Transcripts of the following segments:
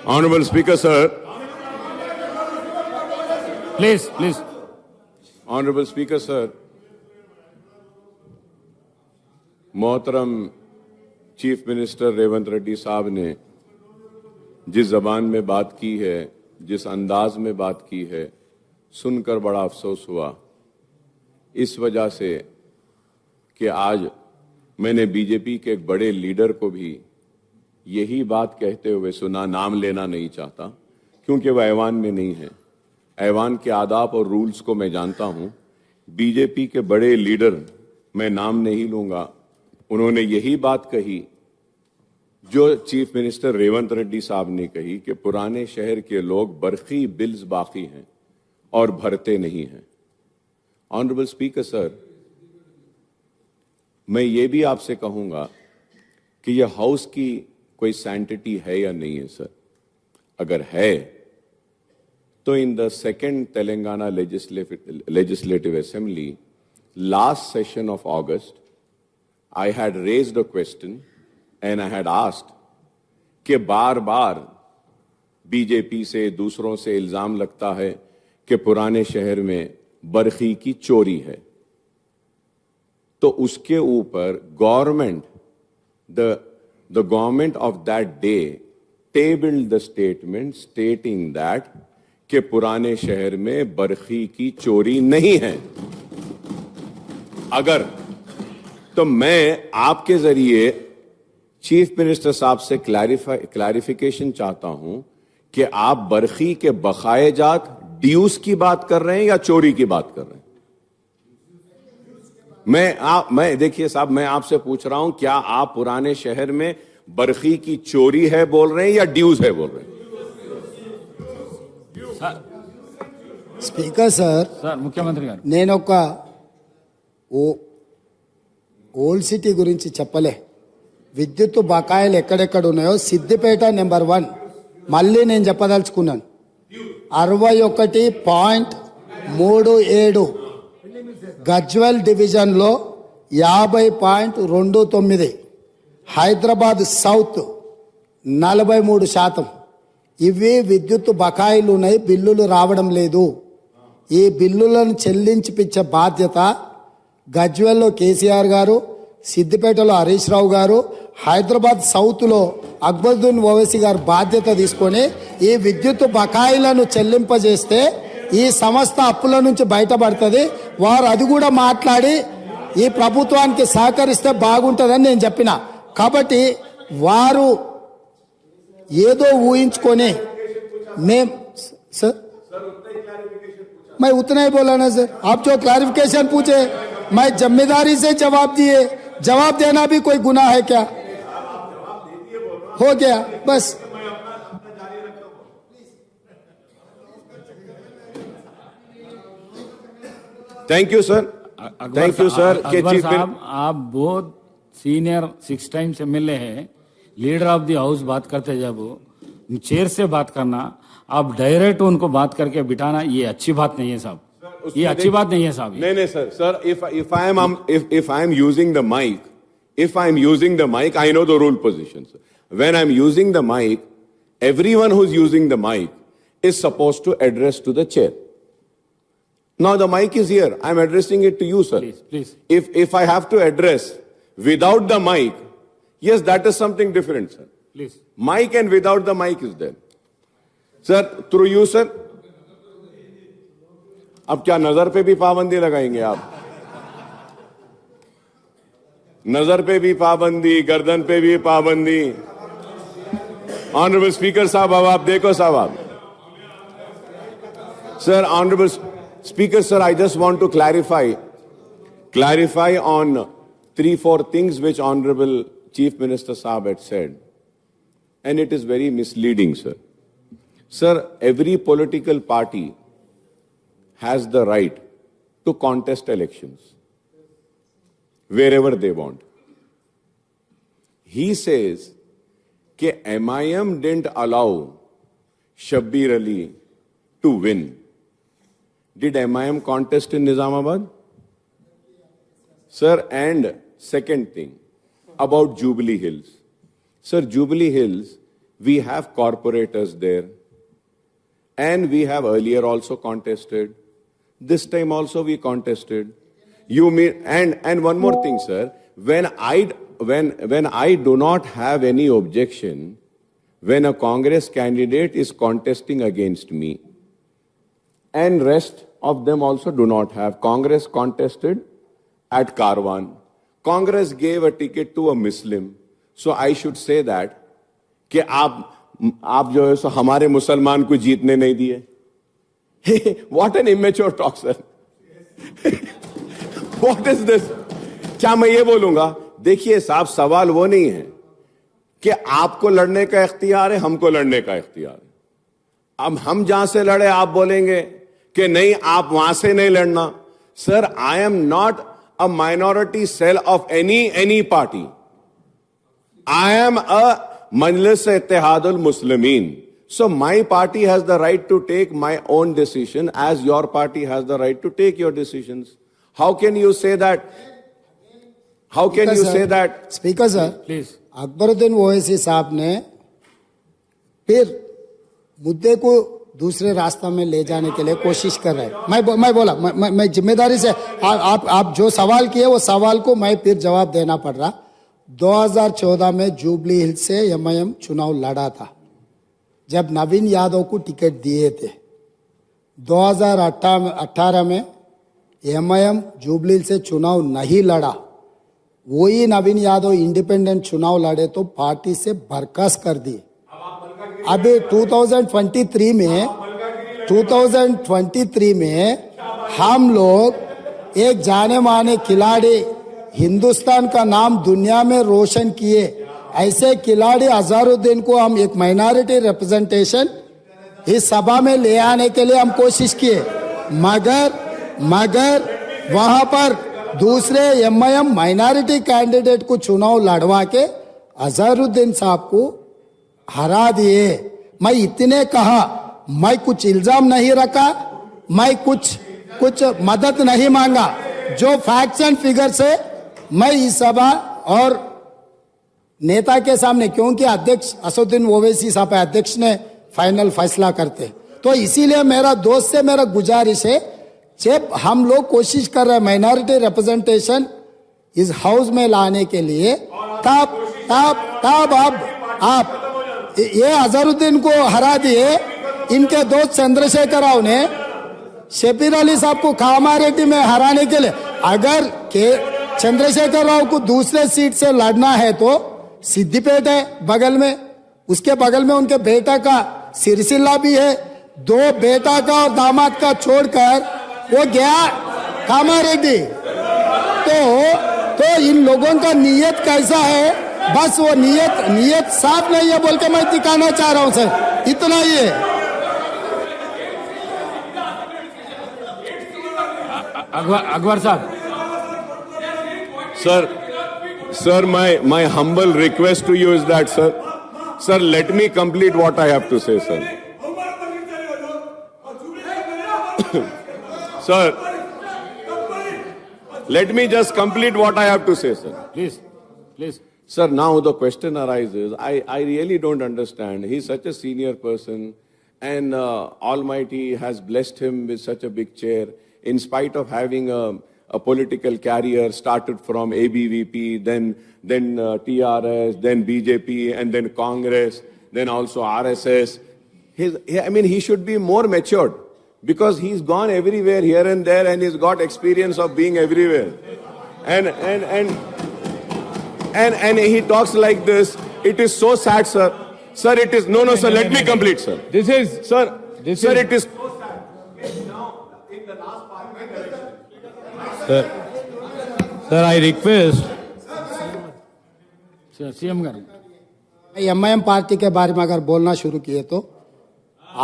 Honorable Speaker, sir. Please, please. Honorable Speaker, sir. मोहतरम chief minister Revanth Reddy साहब ने जिस जबान में बात की है, जिस अंदाज में बात की है, सुनकर बड़ा अफसोस हुआ। इस वजह से कि आज मैंने बीजेपी के एक बड़े लीडर को भी यही बात कहते हुए सुना, नाम लेना नहीं चाहता क्योंकि वह ऐवान में नहीं है। ऐवान के आदाब और रूल्स को मैं जानता हूं। बीजेपी के बड़े लीडर, मैं नाम नहीं लूंगा, उन्होंने यही बात कही जो चीफ मिनिस्टर रेवंत रेड्डी साहब ने कही कि पुराने शहर के लोग बरखी बिल्स बाकी हैं और भरते नहीं हैं। ऑनरेबल स्पीकर सर, मैं ये भी आपसे कहूंगा कि यह हाउस की कोई सैंटिटी है या नहीं है सर। अगर है तो in the second Telangana legislative assembly last session of August I had raised a question and I had asked कि बार बार बीजेपी से दूसरों से इल्जाम लगता है कि पुराने शहर में बरखी की चोरी है, तो उसके ऊपर the government of that day tabled the statement stating that कि पुराने शहर में बरखी की चोरी नहीं है। अगर तो मैं आपके जरिए चीफ मिनिस्टर साहब से क्लैरिफिकेशन चाहता हूं कि आप बरखी के बकायेजात ड्यूज की बात कर रहे हैं या चोरी की बात कर रहे हैं। मैं देखिए साहब, मैं आपसे पूछ रहा हूं, क्या आप पुराने शहर में बरखी की चोरी है बोल रहे हैं या ड्यूज है बोल रहे हैं? స్పీకర్ సార్, ముఖ్యమంత్రి గారు, నేను ఒక ఓల్డ్ సిటీ గురించి చెప్పలే. విద్యుత్ బకాయిలు ఎక్కడెక్కడ ఉన్నాయో సిద్దిపేట నెంబర్ 1 మళ్ళీ నేను చెప్పదలుచుకున్నాను. 61.37 గజ్వెల్ డివిజన్లో 50.29, హైదరాబాద్ సౌత్ 43%. ఇవి విద్యుత్ బకాయిలు ఉన్నాయి, బిల్లులు రావడం లేదు. ఈ బిల్లులను చెల్లించిపించే బాధ్యత గజ్వెల్లో కేసీఆర్ గారు, సిద్దిపేటలో హరీష్ రావు గారు, హైదరాబాద్ సౌత్లో అక్బరుద్దీన్ ఓవైసీ గారు బాధ్యత తీసుకొని ఈ విద్యుత్ బకాయిలను చెల్లింపజేస్తే ఈ సంస్థ అప్పుల నుంచి బయటపడుతుంది. వారు అది కూడా మాట్లాడి ఈ ప్రభుత్వానికి సహకరిస్తే బాగుంటుందని నేను చెప్పిన. కాబట్టి వారు ఏదో ఊహించుకొని सर मैं उतना ही बोला ना सर, आप जो क्लैरिफिकेशन पूछे मैं जिम्मेदारी से जवाब दिए. जवाब देना भी कोई गुनाह है क्या? हो गया बस. Thank you sir, thank you sir. Akbar साहब, आप बहुत सीनियर 6 टाइम्स एमएलए हैं, लीडर ऑफ द हाउस बात करते जब चेयर से बात करना, आप डायरेक्ट उनको बात करके बिठाना, ये अच्छी बात नहीं है साहब. ये अच्छी बात नहीं है साहब. नहीं sir, if I am using the mic, I know the rule position, sir. When I am using the mic, everyone who's using the mic is supposed to address to the chair. Now the mic is here, I am addressing it to you, sir. Please. If I have to address without the mic, yes, that is something different, sir. Please. Mic and without the mic is there. Sir, through you, sir. अब क्या नजर पे भी पाबंदी लगाएंगे आप? नजर पे भी पाबंदी, गर्दन पे भी पाबंदी. ऑनरेबल स्पीकर साहब, अब आप देखो साहब, आप sir, honourable speaker sir, I just want to clarify on 3-4 things which Honorable Chief Minister Saab had said, and it is very misleading, sir. Sir, every political party has the right to contest elections wherever they want. He says that MIM didn't allow Shabbir Ali to win. Did MIM contest in Nizamabad? Sir, and second thing about Jubilee Hills. Sir, Jubilee Hills We have corporators there. And we have earlier also contested. This time also we contested. You mean, and one more thing, sir. When I do not have any objection, when a Congress candidate is contesting against me, and rest of them also do not have. Congress contested at Karwan. Congress gave a ticket to a Muslim. So I should say that कि आप जो है सो हमारे मुसलमान को जीतने नहीं दिए. What an immature talk, sir. What is this? क्या मैं ये बोलूंगा? देखिए साहब, सवाल वो नहीं है कि आपको लड़ने का इख्तियार है, हमको लड़ने का इख्तियार है. अब हम जहां से लड़े आप बोलेंगे कि नहीं आप वहां से नहीं लड़ना. Sir, I am not a minority cell of any party. I am a Majlis Ittihadul Muslimin. So my party has the right to take my own decision as your party has the right to take your decisions. How can you say that? How can you say that? Speaker sir, please. Akbaruddin Owaisi साहब ने फिर मुद्दे को दूसरे रास्ता में ले जाने के लिए कोशिश कर रहे हैं. मैं बोला मैं जिम्मेदारी से आप जो सवाल किए वो सवाल को मैं फिर जवाब देना पड़ रहा. 2014 में जुबली हिल्स से एमआईएम चुनाव लड़ा था जब नवीन यादव को टिकट दिए थे. 2018 में एमआईएम जुबली हिल्स से चुनाव नहीं लड़ा. वही नवीन यादव इंडिपेंडेंट चुनाव लड़े तो पार्टी से बर्खास्त कर दिए. अभी 2023 में हम लोग एक जाने माने खिलाड़ी, हिंदुस्तान का नाम दुनिया में रोशन किए ऐसे खिलाड़ी अजहरुद्दीन को हम एक माइनॉरिटी रिप्रेजेंटेशन इस सभा में ले आने के लिए हम कोशिश किए. मगर वहां पर दूसरे एमआईएम माइनॉरिटी कैंडिडेट को चुनाव लड़वा के अजहरुद्दीन साहब को हरा दिए. मैं इतने कहा, मैं कुछ इल्जाम नहीं रखा, मैं कुछ मदद नहीं मांगा. जो फैक्ट्स एंड फिगर से मैं इस सभा और नेता के सामने, क्योंकि अध्यक्ष असदुद्दीन ओवैसी साहब अध्यक्ष ने फाइनल फैसला करते, तो इसीलिए मेरा दोस्त से मेरा गुजारिश है, जब हम लोग कोशिश कर रहे हैं माइनॉरिटी रिप्रेजेंटेशन इस हाउस में लाने के लिए, तब आप ये अजहरुद्दीन को हरा दिए. इनके दोस्त चंद्रशेखर राव ने शबीर अली साहब को कामारेड्डी में हराने के लिए, अगर के चंद्रशेखर राव को दूसरे सीट से लड़ना है तो सिद्दीपेट है बगल में, उसके बगल में उनके बेटा का सिरसिल्ला भी है. 2 बेटा का और दामाद का छोड़कर वो गया कामारेड्डी. तो इन लोगों का नीयत कैसा है, बस वो नीयत साफ नहीं है बोल के मैं दिखाना चाह रहा हूं सर. इतना ही है. अकबर साहब. Sir, my humble request to you is that, sir, let me complete what I have to say, sir. Sir, let me just complete what I have to say, sir. Please. Sir, now the question arises, I really don't understand. He's such a senior person and Almighty has blessed him with such a big chair in spite of having a political career, started from ABVP, then TRS, then BJP, and then Congress, then also RSS. He should be more matured because he's gone everywhere here and there and he's got experience of being everywhere. And he talks like this. It is so sad, sir. Sir, it is no, sir. Let me complete, sir. It is. Sir, I request. CM garu MIM party के बारे में अगर बोलना शुरू किए तो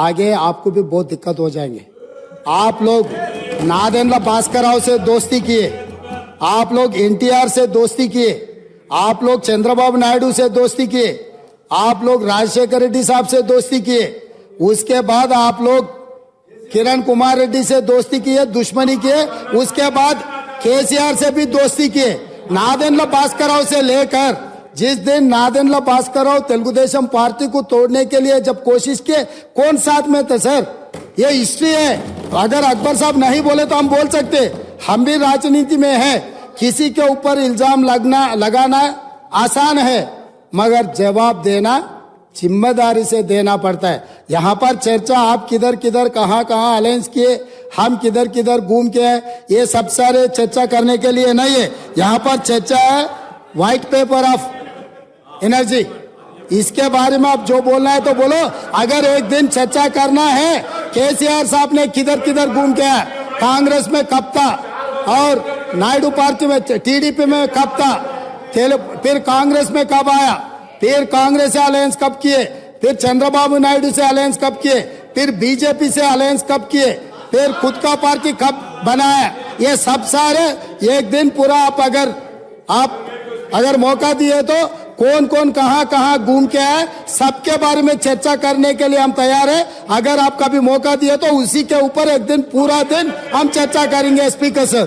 आगे आपको भी बहुत दिक्कत हो जाएंगे. आप लोग नादेंद्र भास्कर राव से दोस्ती किए, आप लोग एनटीआर से दोस्ती किए, आप लोग चंद्रबाबू नायडू से दोस्ती किए, आप लोग राजशेखर रेड्डी साहब से दोस्ती किए, उसके बाद आप लोग किरण कुमार रेड्डी से दोस्ती किए, दुश्मनी किए, उसके बाद केसीआर से भी दोस्ती किए. नादेंद्र भास्कर राव से लेकर जिस दिन नादेंड्ला भास्करराव तेलुगुदेशम पार्टी को तोड़ने के लिए जब कोशिश किए, कौन साथ में थे सर? ये हिस्ट्री है। अगर अकबर साहब नहीं बोले तो हम बोल सकते, हम भी राजनीति में है। किसी के ऊपर इल्जाम लगाना आसान है, मगर जवाब देना जिम्मेदारी से देना पड़ता है। यहाँ पर चर्चा आप किधर किधर कहाँ अलायंस किए, हम किधर किधर घूम के हैं, ये सब सारे चर्चा करने के लिए नहीं है। यहाँ पर चर्चा है व्हाइट पेपर ऑफ एनर्जी, इसके बारे में आप जो बोलना है तो बोलो। अगर एक दिन चर्चा करना है केसीआर साहब ने किधर किधर घूम के आया, कांग्रेस में कब था और नायडू पार्टी में टीडीपी में कब था, फिर कांग्रेस में कब आया, फिर कांग्रेस से अलायंस कब किए, फिर चंद्रबाबू नायडू से अलायंस कब किए, फिर बीजेपी से अलायंस कब किए, फिर खुद का पार्टी कब बनाया, ये सब सारे एक दिन पूरा आप अगर मौका दिए तो कौन कौन कहाँ घूम के आए, सबके बारे में चर्चा करने के लिए हम तैयार है। अगर आप कभी मौका दिए तो उसी के ऊपर एक दिन पूरा दिन हम चर्चा करेंगे। Speaker sir.